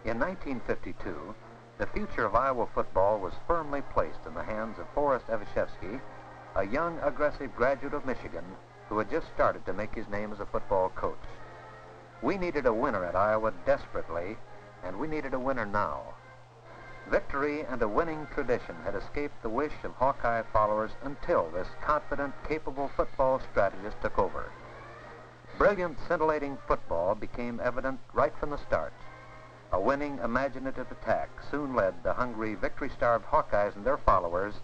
In 1952, the future of Iowa football was firmly placed in the hands of Forrest Evashevsky, a young, aggressive graduate of Michigan who had just started to make his name as a football coach. We needed a winner at Iowa desperately, and we needed a winner now. Victory and a winning tradition had escaped the wish of Hawkeye followers until this confident, capable football strategist took over. Brilliant, scintillating football became evident right from the start. A winning, imaginative attack soon led the hungry, victory-starved Hawkeyes and their followers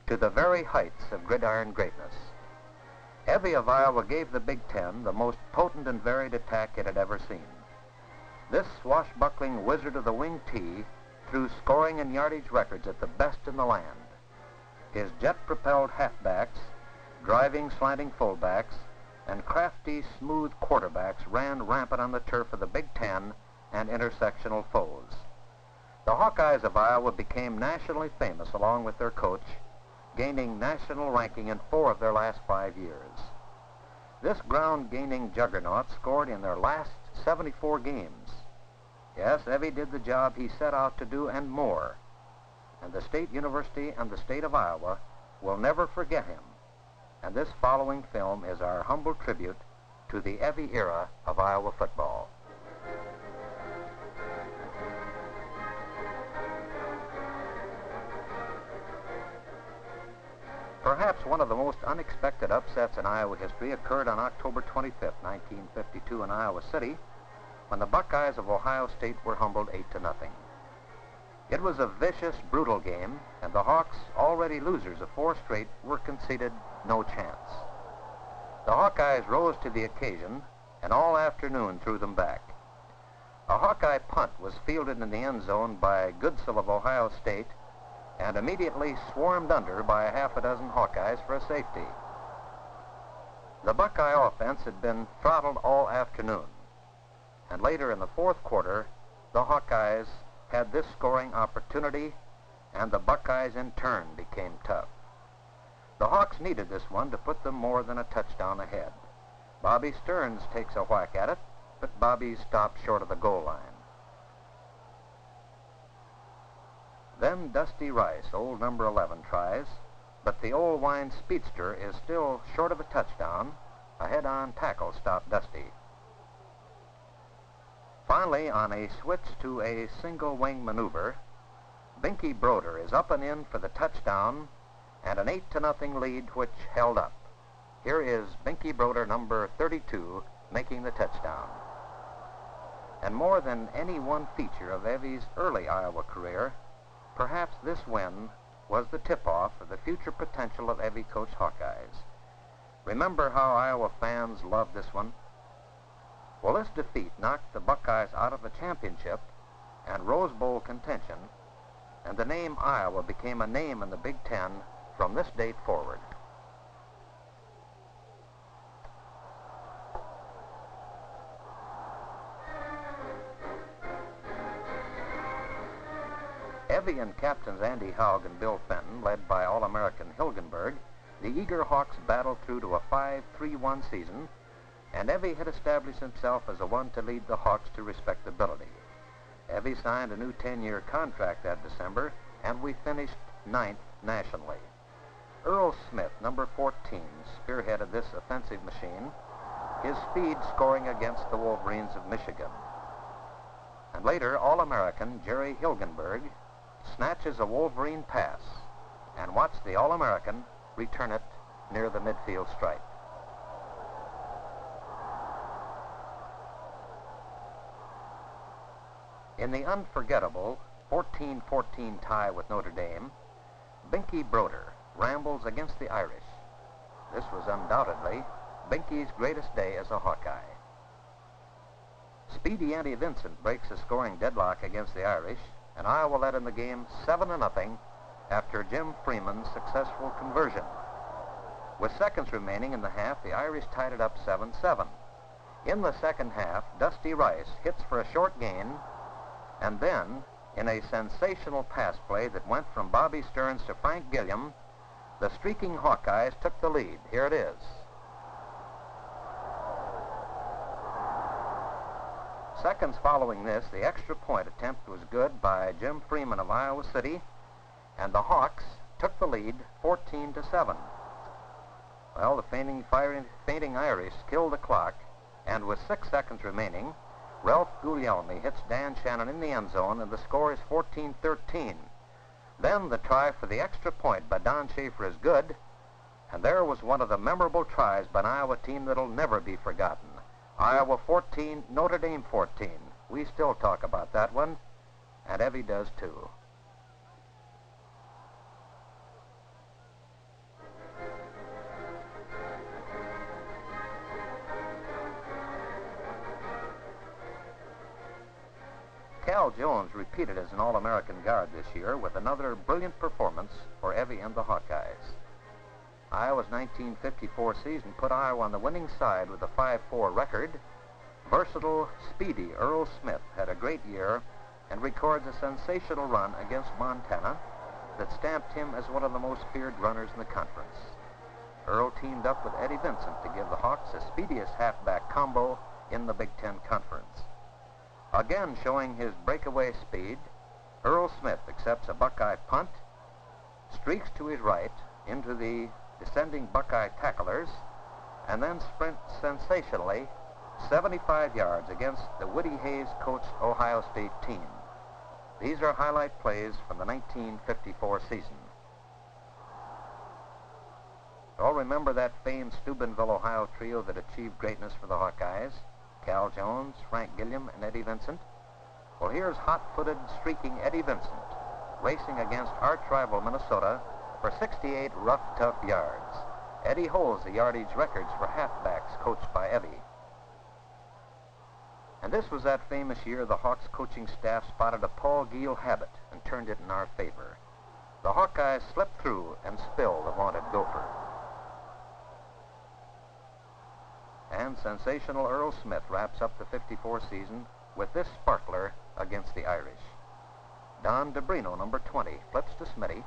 to the very heights of gridiron greatness. Evy of Iowa gave the Big Ten the most potent and varied attack it had ever seen. This swashbuckling wizard of the wing T threw scoring and yardage records at the best in the land. His jet-propelled halfbacks, driving, slanting fullbacks, and crafty, smooth quarterbacks ran rampant on the turf of the Big Ten and intersectional foes. The Hawkeyes of Iowa became nationally famous along with their coach, gaining national ranking in 4 of their last 5 years. This ground-gaining juggernaut scored in their last 74 games. Yes, Evy did the job he set out to do and more. And the State University and the state of Iowa will never forget him. And this following film is our humble tribute to the Evy era of Iowa football. Perhaps one of the most unexpected upsets in Iowa history occurred on October 25, 1952 in Iowa City, when the Buckeyes of Ohio State were humbled 8-0. It was a vicious, brutal game, and the Hawks, already losers of 4 straight, were conceded no chance. The Hawkeyes rose to the occasion, and all afternoon threw them back. A Hawkeye punt was fielded in the end zone by Goodsell of Ohio State, and immediately swarmed under by a half a dozen Hawkeyes for a safety. The Buckeye offense had been throttled all afternoon, and later in the 4th quarter, the Hawkeyes had this scoring opportunity, and the Buckeyes in turn became tough. The Hawks needed this one to put them more than a touchdown ahead. Bobby Stearns takes a whack at it, but Bobby stopped short of the goal line. Then Dusty Rice, old number 11, tries, but the old wine speedster is still short of a touchdown. A head-on tackle stopped Dusty. Finally, on a switch to a single-wing maneuver, Binky Broder is up and in for the touchdown and an 8-0 lead which held up. Here is Binky Broder, number 32, making the touchdown. And more than any one feature of Evy's early Iowa career, perhaps this win was the tip-off of the future potential of Evy coach Hawkeyes. Remember how Iowa fans loved this one? Well, this defeat knocked the Buckeyes out of the championship and Rose Bowl contention, and the name Iowa became a name in the Big Ten from this date forward. Evy and captains Andy Haug and Bill Fenton, led by All-American Hilgenberg, the eager Hawks battled through to a 5-3-1 season, and Evy had established himself as the one to lead the Hawks to respectability. Evy signed a new 10-year contract that December, and we finished 9th nationally. Earl Smith, number 14, spearheaded this offensive machine, his speed scoring against the Wolverines of Michigan. And later, All-American Jerry Hilgenberg snatches a Wolverine pass and watch the All-American return it near the midfield stripe. In the unforgettable 14-14 tie with Notre Dame, Binky Broder rambles against the Irish. This was undoubtedly Binky's greatest day as a Hawkeye. Speedy Andy Vincent breaks a scoring deadlock against the Irish, and Iowa led in the game 7-0 after Jim Freeman's successful conversion. With seconds remaining in the half, the Irish tied it up 7-7. In the second half, Dusty Rice hits for a short gain, and then, in a sensational pass play that went from Bobby Stearns to Frank Gilliam, the streaking Hawkeyes took the lead. Here it is. Seconds following this, the extra point attempt was good by Jim Freeman of Iowa City, and the Hawks took the lead 14-7. Well, the fainting Irish killed the clock, and with 6 seconds remaining, Ralph Guglielmi hits Dan Shannon in the end zone, and the score is 14-13. Then the try for the extra point by Don Schaefer is good, and there was one of the memorable tries by an Iowa team that'll never be forgotten. Iowa 14, Notre Dame 14. We still talk about that one, and Evy does too. Cal Jones repeated as an All-American guard this year with another brilliant performance for Evy and the Hawkeyes. Iowa's 1954 season put Iowa on the winning side with a 5-4 record. Versatile, speedy Earl Smith had a great year and records a sensational run against Montana that stamped him as one of the most feared runners in the conference. Earl teamed up with Eddie Vincent to give the Hawks the speediest halfback combo in the Big Ten Conference. Again showing his breakaway speed, Earl Smith accepts a Buckeye punt, streaks to his right into the descending Buckeye tacklers, and then sprints sensationally 75 yards against the Woody Hayes-coached Ohio State team. These are highlight plays from the 1954 season. All remember that famed Steubenville, Ohio trio that achieved greatness for the Hawkeyes? Cal Jones, Frank Gilliam, and Eddie Vincent. Well, here's hot-footed, streaking Eddie Vincent, racing against arch-rival Minnesota for 68 rough, tough yards. Eddie holds the yardage records for halfbacks coached by Evy. And this was that famous year the Hawks coaching staff spotted a Paul Giel habit and turned it in our favor. The Hawkeyes slipped through and spilled the vaunted gopher. And sensational Earl Smith wraps up the 54 season with this sparkler against the Irish. Don DeBrino, number 20, flips to Smitty,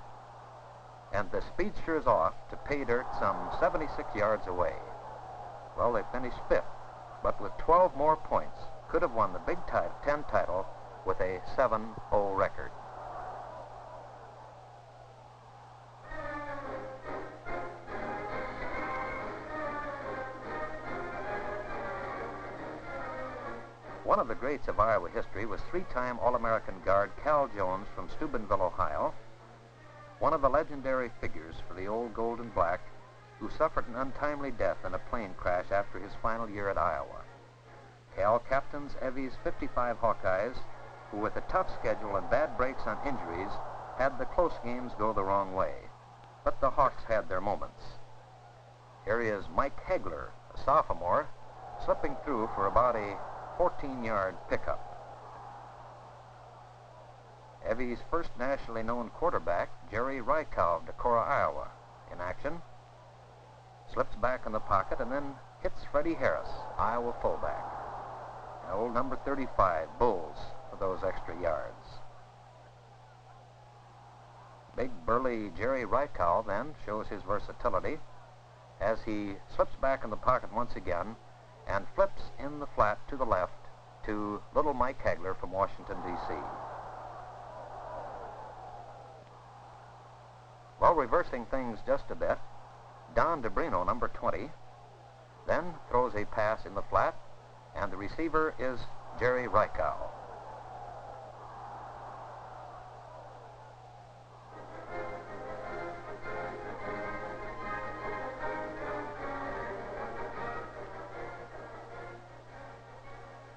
and the speedster is off to pay dirt some 76 yards away. Well, they finished 5th, but with 12 more points, could have won the Big Ten title with a 7-0 record. One of the greats of Iowa history was 3-time All-American guard Cal Jones from Steubenville, Ohio, one of the legendary figures for the old gold and black, who suffered an untimely death in a plane crash after his final year at Iowa. Cal captains Evy's 55 Hawkeyes, who with a tough schedule and bad breaks on injuries, had the close games go the wrong way. But the Hawks had their moments. Here is Mike Hegler, a sophomore, slipping through for about a 14-yard pickup. Evy's first nationally known quarterback, Jerry Rykow of Decorah, Iowa, in action. Slips back in the pocket and then hits Freddie Harris, Iowa fullback. And old number 35, Bulls, for those extra yards. Big burly Jerry Rykow then shows his versatility as he slips back in the pocket once again and flips in the flat to the left to little Mike Hegler from Washington, D.C. Well, reversing things just a bit, Don DeBrino, number 20, then throws a pass in the flat, and the receiver is Jerry Rykow.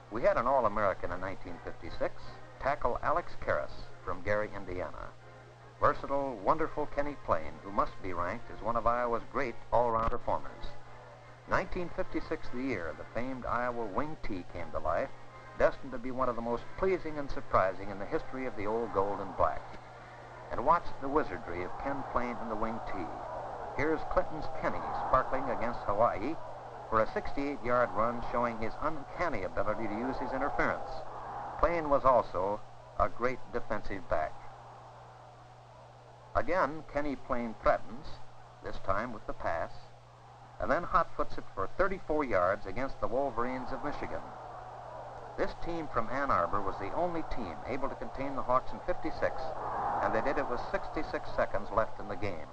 We had an All-American in 1956, tackle Alex Karras from Gary, Indiana. Versatile, wonderful Kenny Payne, who must be ranked as one of Iowa's great all-round performers. 1956, the year the famed Iowa wing tee came to life, destined to be one of the most pleasing and surprising in the history of the old gold and black. And watch the wizardry of Ken Payne and the wing tee. Here's Clinton's Kenny sparkling against Hawaii for a 68-yard run showing his uncanny ability to use his interference. Payne was also a great defensive back. Again, Kenny Payne threatens, this time with the pass, and then hot-foots it for 34 yards against the Wolverines of Michigan. This team from Ann Arbor was the only team able to contain the Hawks in 56, and they did it with 66 seconds left in the game.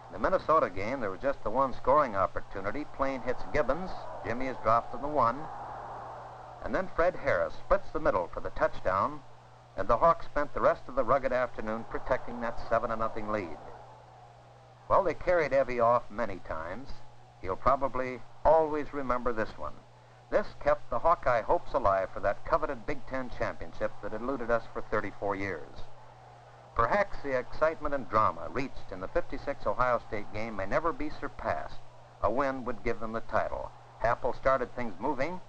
In the Minnesota game, there was just the one scoring opportunity. Plain hits Gibbons. Jimmy is dropped on the 1. And then Fred Harris splits the middle for the touchdown, and the Hawks spent the rest of the rugged afternoon protecting that 7-0 lead. Well, they carried Evy off many times. He'll probably always remember this one. This kept the Hawkeye hopes alive for that coveted Big Ten championship that had eluded us for 34 years. Perhaps the excitement and drama reached in the 56 Ohio State game may never be surpassed. A win would give them the title. Happel started things moving,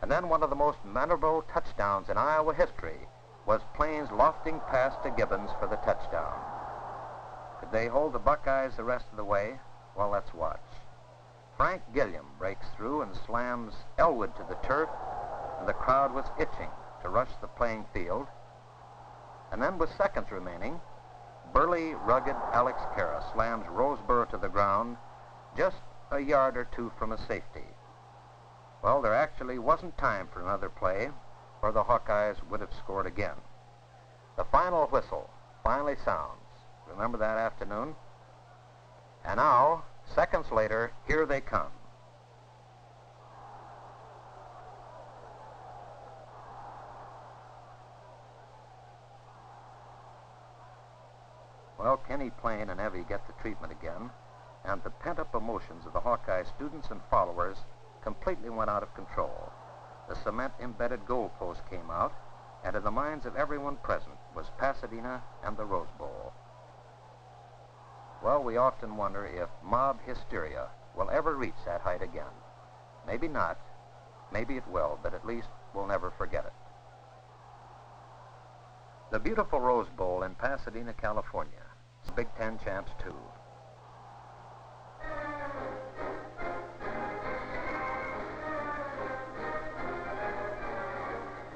and then one of the most memorable touchdowns in Iowa history was Plain's lofting pass to Gibbons for the touchdown. Could they hold the Buckeyes the rest of the way? Well, let's watch. Frank Gilliam breaks through and slams Elwood to the turf, and the crowd was itching to rush the playing field. And then with seconds remaining, burly, rugged Alex Kara slams Roseboro to the ground just a yard or two from a safety. Well, there actually wasn't time for another play, or the Hawkeyes would have scored again. The final whistle finally sounds. Remember that afternoon? And now, seconds later, here they come. Well, Kenny Plain and Evy get the treatment again, and the pent-up emotions of the Hawkeye students and followers completely went out of control. The cement-embedded goalpost came out, and in the minds of everyone present was Pasadena and the Rose Bowl. Well, we often wonder if mob hysteria will ever reach that height again. Maybe not, maybe it will, but at least we'll never forget it. The beautiful Rose Bowl in Pasadena, California. It's Big Ten champs, too.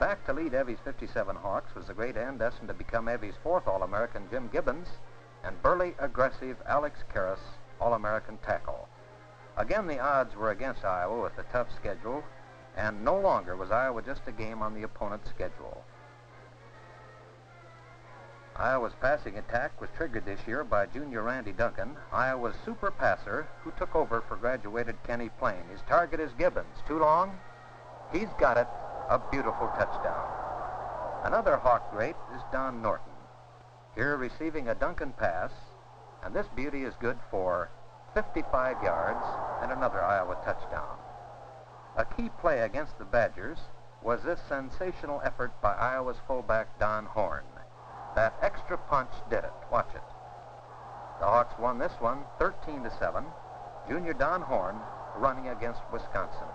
Back to lead Evy's 57 Hawks was the great and destined to become Evy's 4th All-American Jim Gibbons, and burly, aggressive Alex Karras, All-American tackle. Again, the odds were against Iowa with a tough schedule, and no longer was Iowa just a game on the opponent's schedule. Iowa's passing attack was triggered this year by junior Randy Duncan, Iowa's super passer, who took over for graduated Kenny Plain. His target is Gibbons. Too long? He's got it. A beautiful touchdown. Another Hawk great is Don Norton. Here receiving a Duncan pass, and this beauty is good for 55 yards and another Iowa touchdown. A key play against the Badgers was this sensational effort by Iowa's fullback Don Horn. That extra punch did it. Watch it. The Hawks won this one 13-7. Junior Don Horn running against Wisconsin.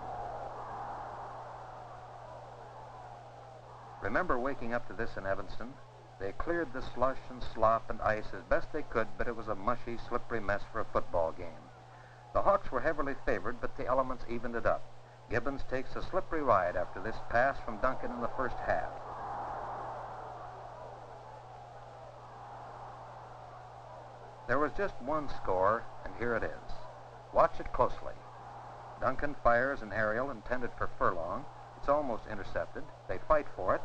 Remember waking up to this in Evanston? They cleared the slush and slop and ice as best they could, but it was a mushy, slippery mess for a football game. The Hawks were heavily favored, but the elements evened it up. Gibbons takes a slippery ride after this pass from Duncan in the first half. There was just one score, and here it is. Watch it closely. Duncan fires an aerial intended for Furlong. It's almost intercepted. They fight for it.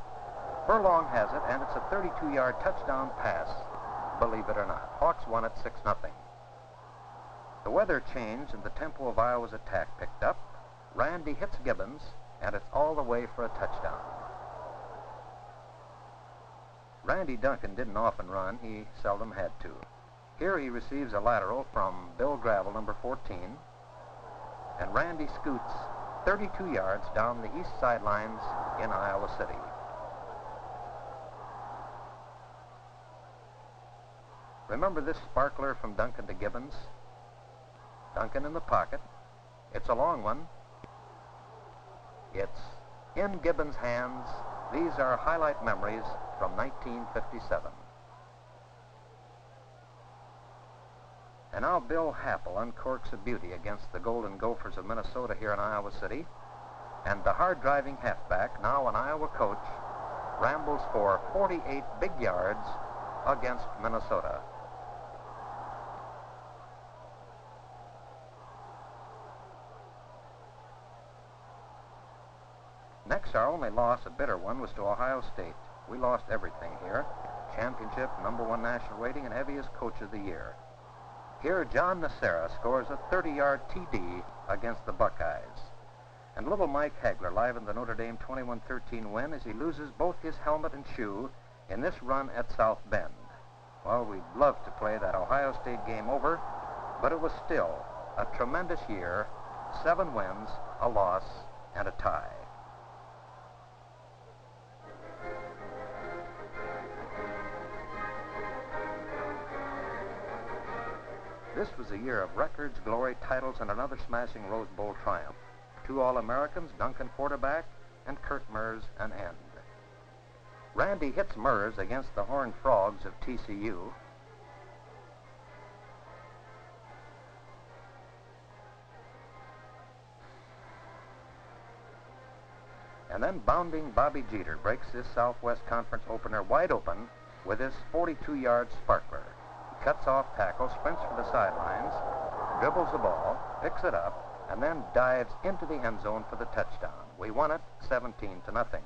Furlong has it, and it's a 32-yard touchdown pass, believe it or not. Hawks won it 6-0. The weather changed, and the tempo of Iowa's attack picked up. Randy hits Gibbons, and it's all the way for a touchdown. Randy Duncan didn't often run. He seldom had to. Here he receives a lateral from Bill Gravel, number 14, and Randy scoots 32 yards down the east sidelines in Iowa City. Remember this sparkler from Duncan to Gibbons? Duncan in the pocket. It's a long one. It's in Gibbons' hands. These are highlight memories from 1957. And now Bill Happel uncorks a beauty against the Golden Gophers of Minnesota here in Iowa City. And the hard-driving halfback, now an Iowa coach, rambles for 48 big yards against Minnesota. Next, our only loss, a bitter one, was to Ohio State. We lost everything here. Championship, #1 national rating, and Evy is Coach of the Year. Here, John Nacera scores a 30-yard TD against the Buckeyes. And little Mike Hagler livened the Notre Dame 21-13 win as he loses both his helmet and shoe in this run at South Bend. Well, we'd love to play that Ohio State game over, but it was still a tremendous year. 7 wins, a loss, and a tie. This was a year of records, glory, titles, and another smashing Rose Bowl triumph. 2 All-Americans, Duncan quarterback, and Kurt Murs an end. Randy hits Murs against the Horned Frogs of TCU. And then bounding Bobby Jeter breaks this Southwest Conference opener wide open with his 42-yard sparkler. He cuts off tackle, sprints for the sidelines, dribbles the ball, picks it up, and then dives into the end zone for the touchdown. We won it 17-0.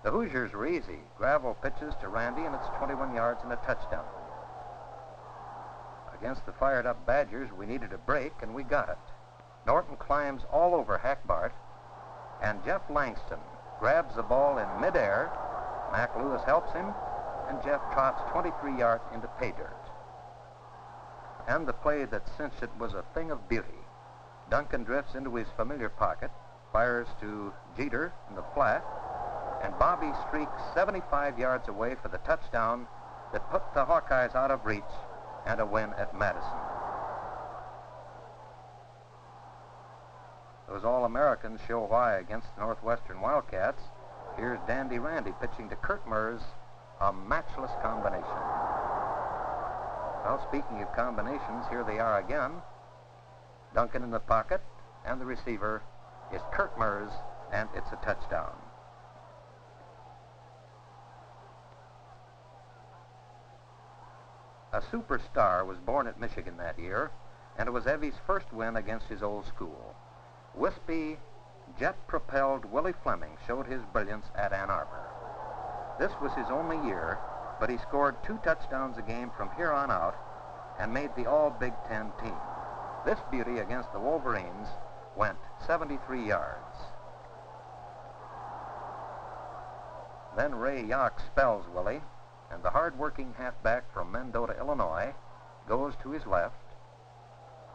The Hoosiers were easy. Gravel pitches to Randy, and it's 21 yards and a touchdown. Against the fired-up Badgers, we needed a break, and we got it. Norton climbs all over Hackbart, and Jeff Langston grabs the ball in midair. Mac Lewis helps him, and Jeff trots 23 yards into pay dirt. And the play that cinched it was a thing of beauty. Duncan drifts into his familiar pocket, fires to Jeter in the flat, and Bobby streaks 75 yards away for the touchdown that put the Hawkeyes out of reach and a win at Madison. Those All-Americans show why against the Northwestern Wildcats. Here's Dandy Randy pitching to Kurt Murs, a matchless combination. Well, speaking of combinations, here they are again. Duncan in the pocket, and the receiver is Kurt Murs, and it's a touchdown. A superstar was born at Michigan that year, and it was Evy's first win against his old school. Wispy, jet-propelled Willie Fleming showed his brilliance at Ann Arbor. This was his only year, but he scored 2 touchdowns a game from here on out and made the All-Big Ten team. This beauty against the Wolverines went 73 yards. Then Ray Yock spells Willie, and the hard-working halfback from Mendota, Illinois, goes to his left,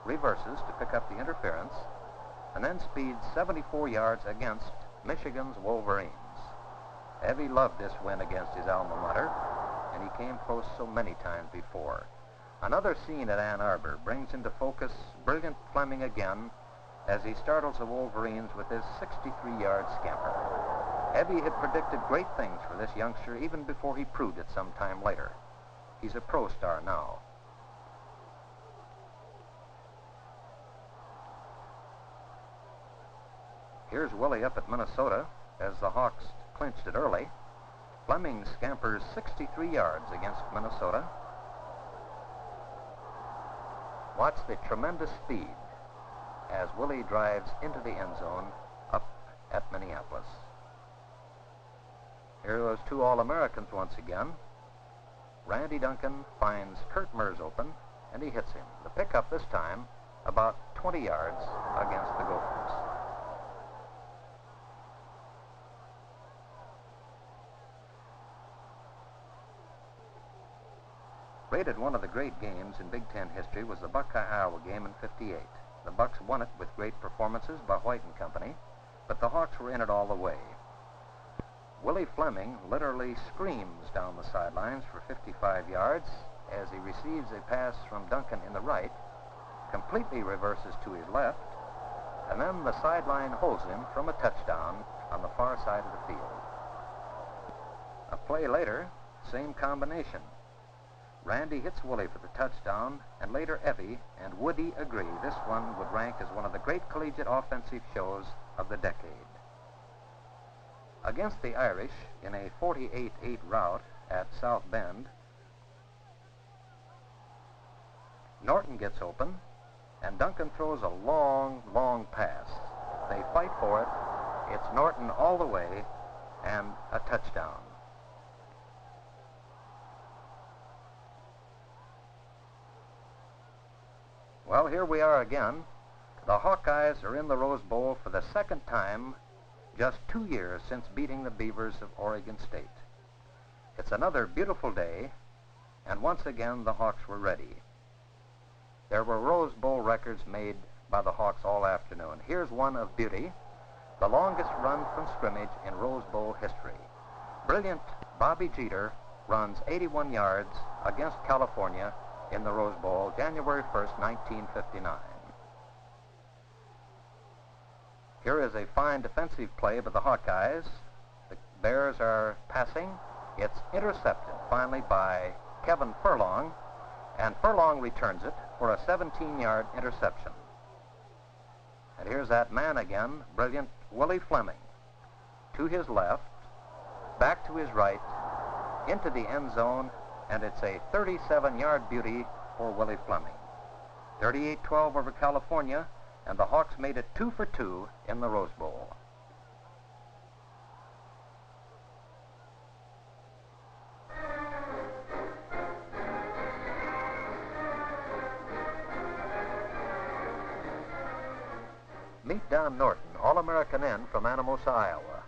reverses to pick up the interference, and then speeds 74 yards against Michigan's Wolverines. Evy loved this win against his alma mater, and he came close so many times before. Another scene at Ann Arbor brings into focus brilliant Fleming again as he startles the Wolverines with his 63-yard scamper. Evy had predicted great things for this youngster even before he proved it some time later. He's a pro star now. Here's Willie up at Minnesota as the Hawks clinched it early. Fleming scampers 63 yards against Minnesota. Watch the tremendous speed as Willie drives into the end zone up at Minneapolis. Here are those 2 All-Americans once again. Randy Duncan finds Kurt Murs open, and he hits him. The pickup this time about 20 yards against the Gophers. Rated one of the great games in Big Ten history was the Buckeye-Iowa game in '58. The Bucks won it with great performances by White and company, but the Hawks were in it all the way. Willie Fleming literally screams down the sidelines for 55 yards as he receives a pass from Duncan in the right, completely reverses to his left, and then the sideline holds him from a touchdown on the far side of the field. A play later, same combination. Randy hits Willie for the touchdown, and later Evy and Woody agree this one would rank as one of the great collegiate offensive shows of the decade. Against the Irish in a 48-8 rout at South Bend, Norton gets open, and Duncan throws a long, long pass. They fight for it. It's Norton all the way, and a touchdown. Well, here we are again. The Hawkeyes are in the Rose Bowl for the second time, just 2 years since beating the Beavers of Oregon State. It's another beautiful day, and once again the Hawks were ready. There were Rose Bowl records made by the Hawks all afternoon. Here's one of beauty, the longest run from scrimmage in Rose Bowl history. Brilliant Bobby Jeter runs 81 yards against California in the Rose Bowl, January 1st, 1959. Here is a fine defensive play by the Hawkeyes. The Bears are passing. It's intercepted finally by Kevin Furlong, and Furlong returns it for a 17-yard interception. And here's that man again, brilliant Willie Fleming. To his left, back to his right, into the end zone, and it's a 37-yard beauty for Willie Fleming. 38-12 over California, and the Hawks made it 2 for 2 in the Rose Bowl. Meet Don Norton, All-American end from Anamosa, Iowa.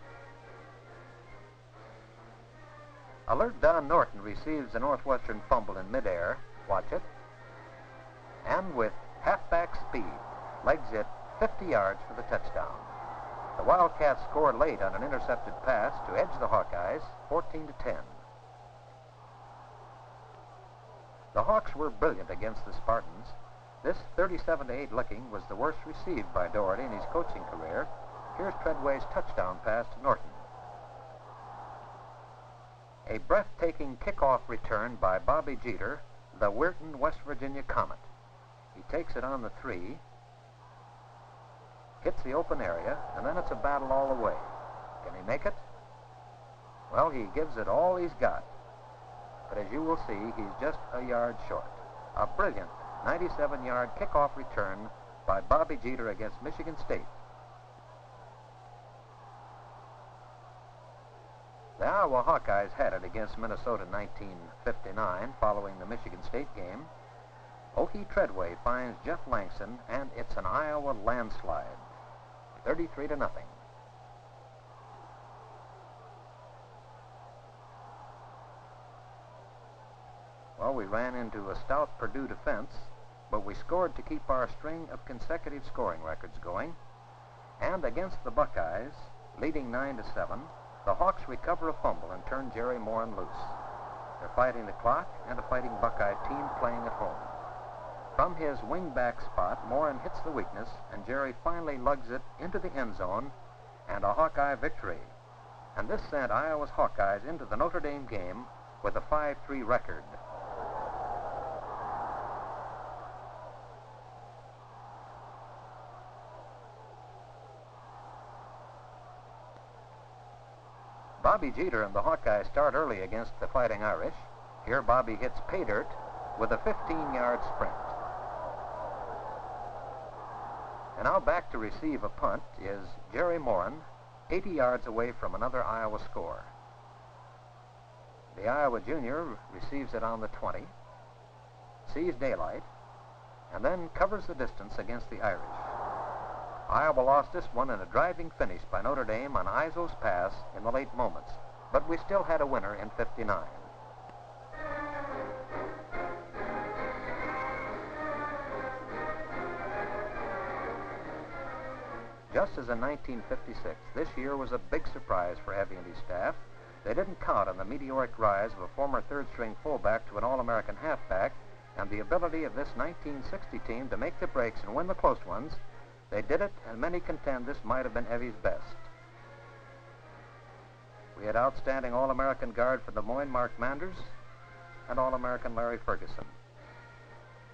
Alert Don Norton receives a Northwestern fumble in midair. Watch it. And with halfback speed, legs it 50 yards for the touchdown. The Wildcats scored late on an intercepted pass to edge the Hawkeyes, 14-10. The Hawks were brilliant against the Spartans. This 37-8 licking was the worst received by Doherty in his coaching career. Here's Treadway's touchdown pass to Norton. A breathtaking kickoff return by Bobby Jeter, the Weirton, West Virginia Comet. He takes it on the 3, hits the open area, and then it's a battle all the way. Can he make it? Well, he gives it all he's got. But as you will see, he's just a yard short. A brilliant 97-yard kickoff return by Bobby Jeter against Michigan State. The Iowa Hawkeyes had it against Minnesota in 1959 following the Michigan State game. Okie Treadway finds Jeff Langston, and it's an Iowa landslide, 33-0. Well, we ran into a stout Purdue defense, but we scored to keep our string of consecutive scoring records going. And against the Buckeyes, leading 9-7, the Hawks recover a fumble and turn Jerry Morin loose. They're fighting the clock and a fighting Buckeye team playing at home. From his wingback spot, Morin hits the weakness, and Jerry finally lugs it into the end zone, and a Hawkeye victory. And this sent Iowa's Hawkeyes into the Notre Dame game with a 5-3 record. Bobby Jeter and the Hawkeyes start early against the Fighting Irish. Here Bobby hits pay dirt with a 15-yard sprint. And now back to receive a punt is Jerry Morin, 80 yards away from another Iowa score. The Iowa junior receives it on the 20, sees daylight, and then covers the distance against the Irish. Iowa lost this one in a driving finish by Notre Dame on Izzo's pass in the late moments, but we still had a winner in 59. Just as in 1956, this year was a big surprise for Evy and his staff. They didn't count on the meteoric rise of a former third-string fullback to an All-American halfback and the ability of this 1960 team to make the breaks and win the close ones. They did it, and many contend this might have been Evy's best. We had outstanding All-American guard for Des Moines, Mark Manders, and All-American Larry Ferguson.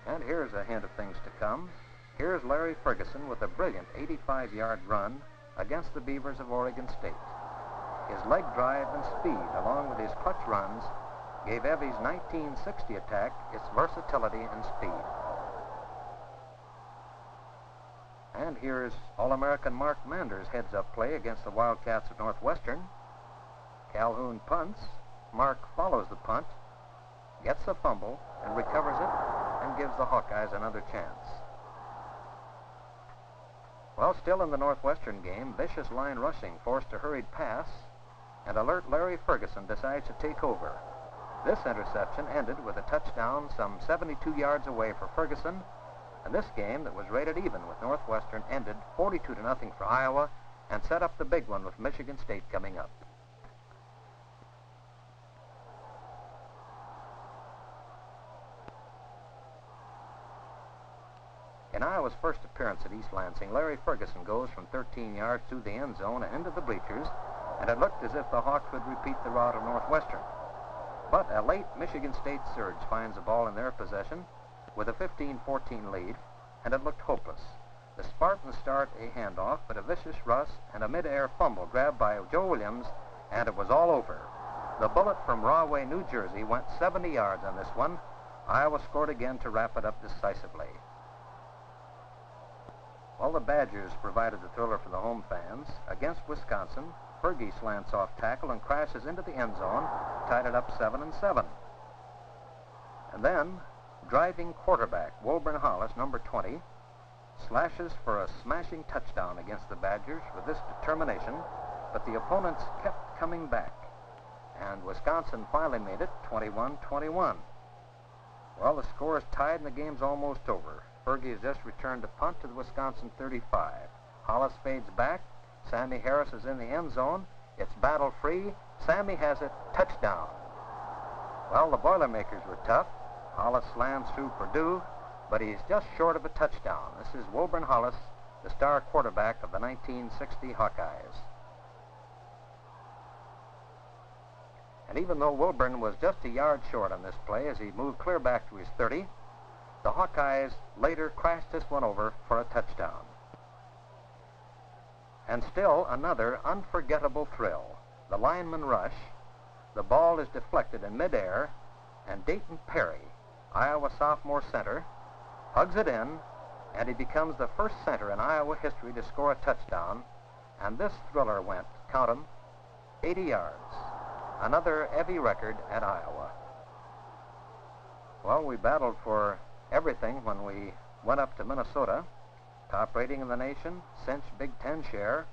And here's a hint of things to come. Here's Larry Ferguson with a brilliant 85-yard run against the Beavers of Oregon State. His leg drive and speed, along with his clutch runs, gave Evy's 1960 attack its versatility and speed. And here's All-American Mark Manders' heads-up play against the Wildcats of Northwestern. Calhoun punts. Mark follows the punt, gets the fumble, and recovers it, and gives the Hawkeyes another chance. Well, still in the Northwestern game, vicious line rushing forced a hurried pass, and alert Larry Ferguson decides to take over. This interception ended with a touchdown some 72 yards away for Ferguson, and this game that was rated even with Northwestern ended 42-0 for Iowa and set up the big one with Michigan State coming up. In Iowa's first appearance at East Lansing, Larry Ferguson goes from 13 yards through the end zone and into the bleachers, and it looked as if the Hawks would repeat the route of Northwestern. But a late Michigan State surge finds the ball in their possession with a 15-14 lead, and it looked hopeless. The Spartans start a handoff, but a vicious rush and a mid-air fumble grabbed by Joe Williams, and it was all over. The bullet from Rahway, New Jersey went 70 yards on this one. Iowa scored again to wrap it up decisively. Well, the Badgers provided the thriller for the home fans. Against Wisconsin, Fergie slants off tackle and crashes into the end zone, tied it up 7-7. And then, driving quarterback Wilburn Hollis, number 20, slashes for a smashing touchdown against the Badgers with this determination, but the opponents kept coming back, and Wisconsin finally made it 21-21. Well, the score is tied and the game's almost over. Fergie has just returned a punt to the Wisconsin 35. Hollis fades back. Sammy Harris is in the end zone. It's battle-free. Sammy has it. Touchdown. Well, the Boilermakers were tough. Hollis slams through Purdue, but he's just short of a touchdown. This is Wilburn Hollis, the star quarterback of the 1960 Hawkeyes. And even though Wilburn was just a yard short on this play as he moved clear back to his 30, the Hawkeyes later crashed this one over for a touchdown. And still another unforgettable thrill. The lineman rush, the ball is deflected in midair, and Dayton Perry, Iowa sophomore center, hugs it in, and he becomes the first center in Iowa history to score a touchdown, and this thriller went, count 'em, 80 yards. Another Evy record at Iowa. Well, we battled for everything when we went up to Minnesota. Top rating in the nation, cinched Big Ten share,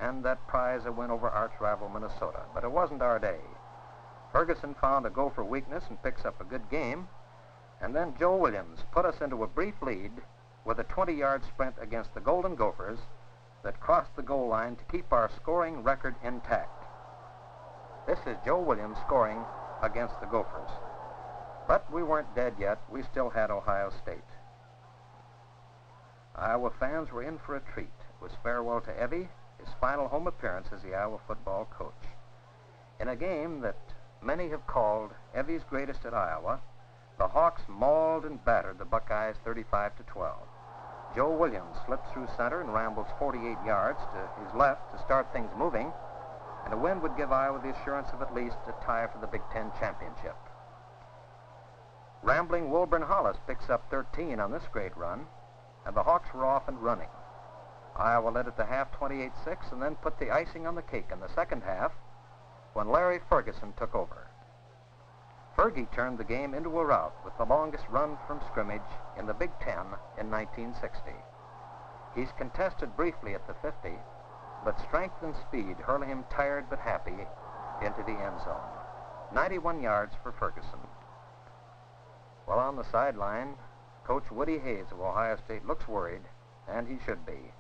and that prize a win over arch rival Minnesota. But it wasn't our day. Ferguson found a Gopher weakness and picks up a good game, and then Joe Williams put us into a brief lead with a 20-yard sprint against the Golden Gophers that crossed the goal line to keep our scoring record intact. This is Joe Williams scoring against the Gophers. But we weren't dead yet. We still had Ohio State. Iowa fans were in for a treat. It was farewell to Evy, his final home appearance as the Iowa football coach. In a game that many have called Evy's greatest at Iowa, the Hawks mauled and battered the Buckeyes 35-12. Joe Williams slips through center and rambles 48 yards to his left to start things moving, and a win would give Iowa the assurance of at least a tie for the Big Ten championship. Rambling Wilburn Hollis picks up 13 on this great run, and the Hawks were off and running. Iowa led at the half 28-6 and then put the icing on the cake in the second half when Larry Ferguson took over. Fergie turned the game into a rout with the longest run from scrimmage in the Big Ten in 1960. He's contested briefly at the 50, but strength and speed hurl him tired but happy into the end zone. 91 yards for Ferguson. Well, on the sideline, Coach Woody Hayes of Ohio State looks worried, and he should be.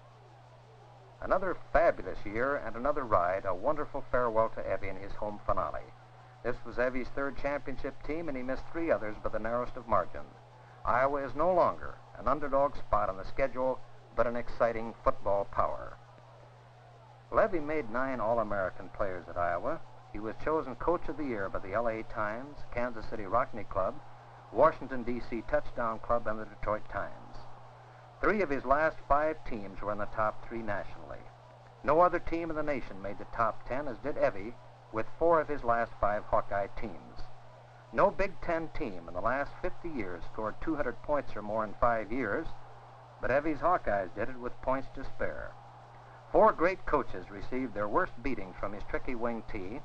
Another fabulous year and another ride, a wonderful farewell to Evy in his home finale. This was Evy's third championship team, and he missed 3 others by the narrowest of margins. Iowa is no longer an underdog spot on the schedule, but an exciting football power. Well, Evy made 9 All-American players at Iowa. He was chosen Coach of the Year by the LA Times, Kansas City Rockney Club, Washington, D.C. Touchdown Club, and the Detroit Times. 3 of his last 5 teams were in the top 3 nationally. No other team in the nation made the top 10, as did Evy, with 4 of his last 5 Hawkeye teams. No Big Ten team in the last 50 years scored 200 points or more in 5 years, but Evy's Hawkeyes did it with points to spare. 4 great coaches received their worst beatings from his tricky wing tee.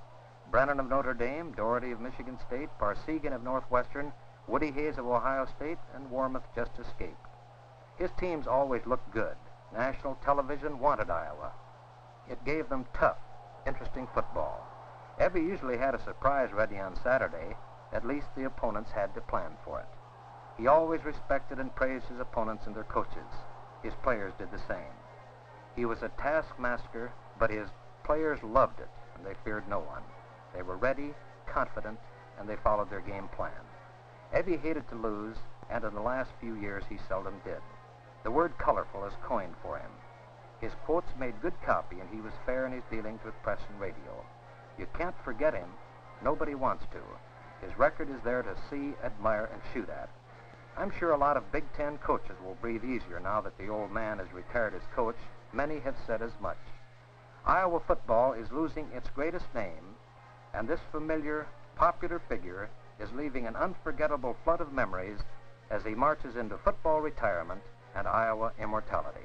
Brennan of Notre Dame, Doherty of Michigan State, Parsegan of Northwestern, Woody Hayes of Ohio State, and Warmoth just escaped. His teams always looked good. National television wanted Iowa. It gave them tough, interesting football. Evy usually had a surprise ready on Saturday. At least the opponents had to plan for it. He always respected and praised his opponents and their coaches. His players did the same. He was a taskmaster, but his players loved it, and they feared no one. They were ready, confident, and they followed their game plan. Evy hated to lose, and in the last few years he seldom did. The word colorful is coined for him. His quotes made good copy, and he was fair in his dealings with press and radio. You can't forget him. Nobody wants to. His record is there to see, admire, and shoot at. I'm sure a lot of Big Ten coaches will breathe easier now that the old man is retired as coach. Many have said as much. Iowa football is losing its greatest name, and this familiar, popular figure is leaving an unforgettable flood of memories as he marches into football retirement and Iowa immortality.